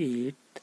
8,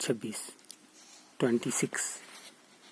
26, 26,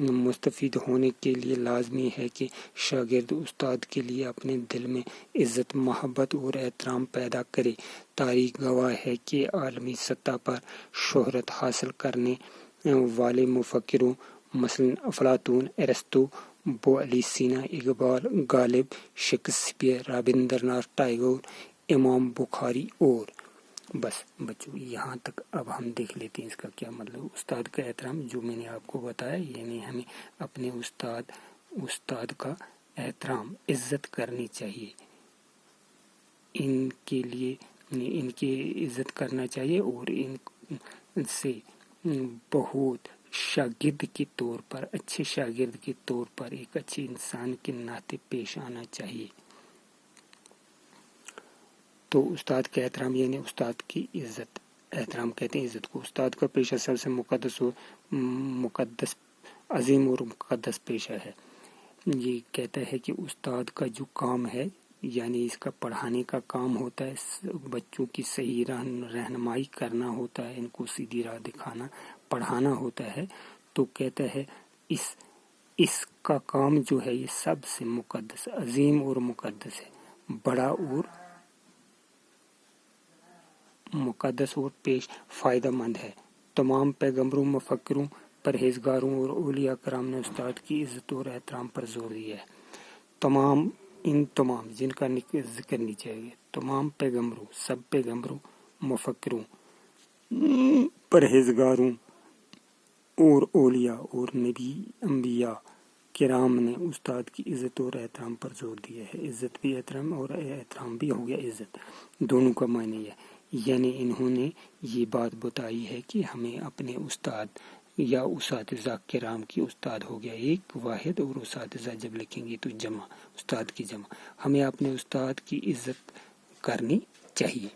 مستفید ہونے کے لیے لازمی ہے کہ شاگرد استاد کے لیے اپنے دل میں عزت، محبت اور احترام پیدا کرے۔ تاریخ گواہ ہے کہ عالمی سطح پر شہرت حاصل کرنے والے مفکروں مثلاً افلاطون، ارسطو، ابو علی سینا، اقبال، غالب، شیکسپیئر، رابندر ناتھ ٹیگور، امام بخاری اور بس بچوں یہاں تک اب ہم دیکھ لیتے ہیں اس کا کیا مطلب۔ استاد کا احترام جو میں نے آپ کو بتایا، یعنی ہمیں اپنے استاد کا احترام، عزت کرنی چاہیے، ان کی عزت کرنا چاہیے اور ان سے بہت شاگرد کے طور پر، اچھے شاگرد کے طور پر، ایک اچھے انسان کے ناطے پیش آنا چاہیے۔ تو استاد کا احترام یعنی استاد کی عزت، احترام کہتے ہیں عزت کو۔ استاد کا پیشہ سب سے مقدس، عظیم اور مقدس پیشہ ہے۔ یہ کہتا ہے کہ استاد کا جو کام ہے، یعنی اس کا پڑھانے کا کام ہوتا ہے، بچوں کی صحیح رہنمائی کرنا ہوتا ہے، ان کو سیدھی راہ دکھانا، پڑھانا ہوتا ہے۔ تو کہتا ہے اس کا کام جو ہے یہ سب سے مقدس، عظیم اور مقدس ہے، بڑا اور مقدس اور فائدہ مند ہے۔ تمام پیغمبروں، مفکروں، پرہیزگاروں اور اولیاء کرام نے استاد کی عزت اور احترام پر زور دیا ہے۔ تمام جن کا ذکر نیچے ہے، تمام پیغمبروں، سب پیغمبروں، مفکروں، پرہیزگاروں اور اولیاء اور نبی، انبیاء کرام نے استاد کی عزت اور احترام پر زور دیا ہے۔ عزت بھی احترام اور احترام بھی ہو گیا عزت، دونوں کا معنی ہے۔ یعنی انہوں نے یہ بات بتائی ہے کہ ہمیں اپنے استاد یا اساتذہ کرام کی، استاد ہو گیا ایک واحد اور اساتذہ جب لکھیں گے تو جمع، استاد کی جمع، ہمیں اپنے استاد کی عزت کرنی چاہیے۔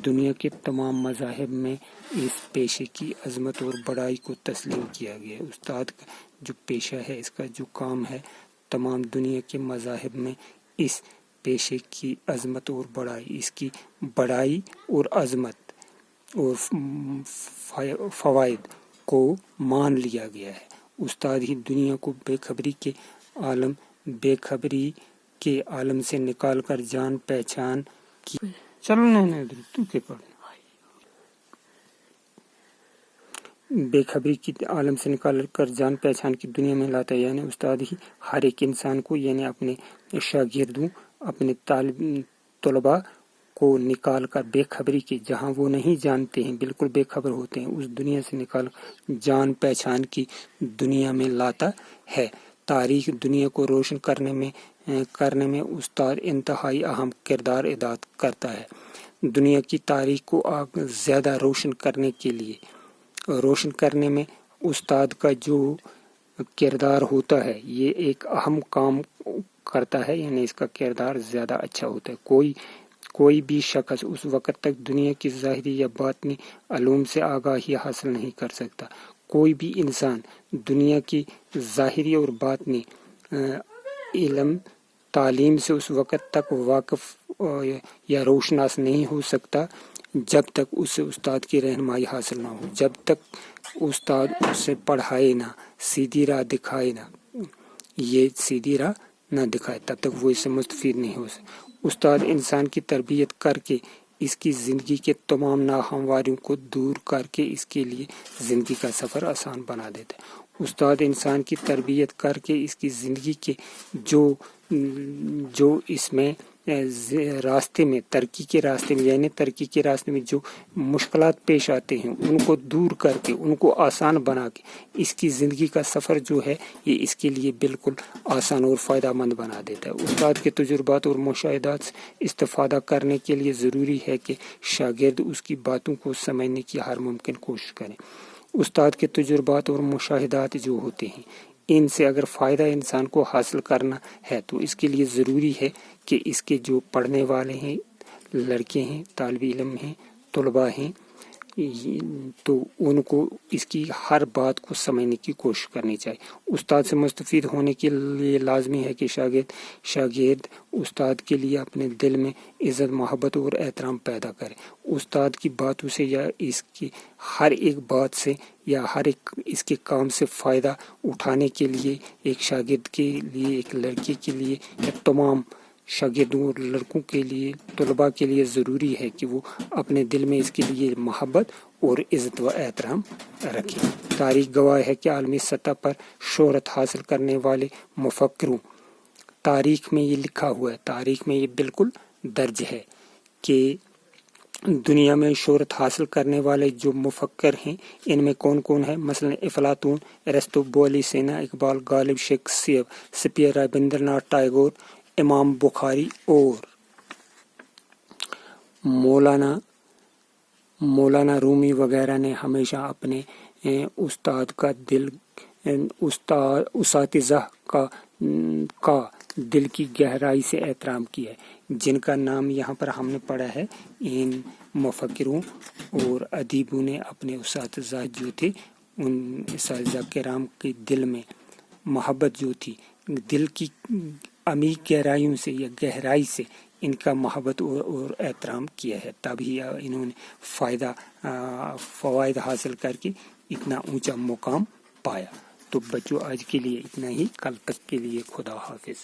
دنیا کے تمام مذاہب میں اس پیشے کی عظمت اور بڑائی کو تسلیم کیا گیا ہے۔ استاد کا جو پیشہ ہے، اس کا جو کام ہے، تمام دنیا کے مذاہب میں اس پیشے کی عظمت اور بڑائی، اس کی بڑائی اور عظمت اور فوائد کو مان لیا گیا ہے۔ استاد ہی دنیا کو بے خبری کے عالم سے نکال کر جان پہچان کی بے خبری کی عالم سے نکال کر جان پہچان کی دنیا میں لاتا ہے۔ یعنی استاد ہی ہر ایک انسان کو، یعنی اپنے شاگردوں، اپنے طلباء کو نکال کر بے خبری کے، جہاں وہ نہیں جانتے ہیں، بالکل بے خبر ہوتے ہیں، اس دنیا سے نکال جان پہچان کی دنیا میں لاتا ہے۔ تاریخ دنیا کو روشن کرنے میں استاد انتہائی اہم کردار ادا کرتا ہے۔ دنیا کی تاریخ کو زیادہ روشن کرنے میں استاد کا جو کردار ہوتا ہے، یہ ایک اہم کام کرتا ہے، یعنی اس کا کردار زیادہ اچھا ہوتا ہے۔ کوئی بھی شخص اس وقت تک دنیا کی ظاہری یا باطنی علوم سے آگاہی حاصل نہیں کر سکتا۔ کوئی بھی انسان دنیا کی ظاہری اور باطنی علم تعلیم سے اس وقت تک واقف یا روشناس نہیں ہو سکتا جب تک اسے استاد کی رہنمائی حاصل نہ ہو، جب تک استاد اسے پڑھائے نہ، سیدھی راہ دکھائے نہ دکھائے، تب تک وہ اسے مستفید نہیں ہو سکتا۔ استاد انسان کی تربیت کر کے اس کی زندگی کے تمام ناہمواریوں کو دور کر کے اس کے لیے زندگی کا سفر آسان بنا دیتا ہے۔ استاد انسان کی تربیت کر کے اس کی زندگی کے جو اس میں راستے میں، ترقی کے راستے میں جو مشکلات پیش آتے ہیں، ان کو دور کر کے، ان کو آسان بنا کے اس کی زندگی کا سفر جو ہے یہ اس کے لیے بالکل آسان اور فائدہ مند بنا دیتا ہے۔ استاد کے تجربات اور مشاہدات سے استفادہ کرنے کے لیے ضروری ہے کہ شاگرد اس کی باتوں کو سمجھنے کی ہر ممکن کوشش کریں۔ استاد کے تجربات اور مشاہدات جو ہوتے ہیں، ان سے اگر فائدہ انسان کو حاصل کرنا ہے تو اس کے لیے ضروری ہے کہ اس کے جو پڑھنے والے ہیں، لڑکے ہیں، طالب علم ہیں، طلباء ہیں، تو ان کو اس کی ہر بات کو سمجھنے کی کوشش کرنی چاہیے۔ استاد سے مستفید ہونے کے لیے لازمی ہے کہ شاگرد استاد کے لیے اپنے دل میں عزت، محبت اور احترام پیدا کرے۔ استاد کی باتوں سے یا اس کی ہر ایک بات سے یا ہر ایک اس کے کام سے فائدہ اٹھانے کے لیے ایک شاگرد کے لیے، ایک لڑکے کے لیے یا تمام شاگردوں اور لڑکوں کے لیے، طلباء کے لیے ضروری ہے کہ وہ اپنے دل میں اس کے لیے محبت اور عزت و احترام رکھیں۔ تاریخ گواہ ہے کہ عالمی سطح پر شہرت حاصل کرنے والے مفکروں، تاریخ میں یہ لکھا ہوا ہے، تاریخ میں یہ بالکل درج ہے کہ دنیا میں شہرت حاصل کرنے والے جو مفکر ہیں ان میں کون کون ہے؟ مثلا افلاطون، ارسطو، بولی، سینا، اقبال، غالب، شیکسپیئر، رابندر ناتھ ٹیگور، امام بخاری اور مولانا رومی وغیرہ نے ہمیشہ اپنے اساتذہ کا دل کی گہرائی سے احترام کیا ہے، جن کا نام یہاں پر ہم نے پڑھا ہے۔ ان مفکروں اور ادیبوں نے اپنے اساتذہ جو تھے، ان اساتذہ کرام کے دل میں محبت جو تھی، دل کی عمیق گہرائیوں سے یا گہرائی سے ان کا محبت اور احترام کیا ہے، تبھی انہوں نے فوائد حاصل کر کے اتنا اونچا مقام پایا۔ تو بچوں آج کے لیے اتنا ہی، کل تک کے لیے خدا حافظ۔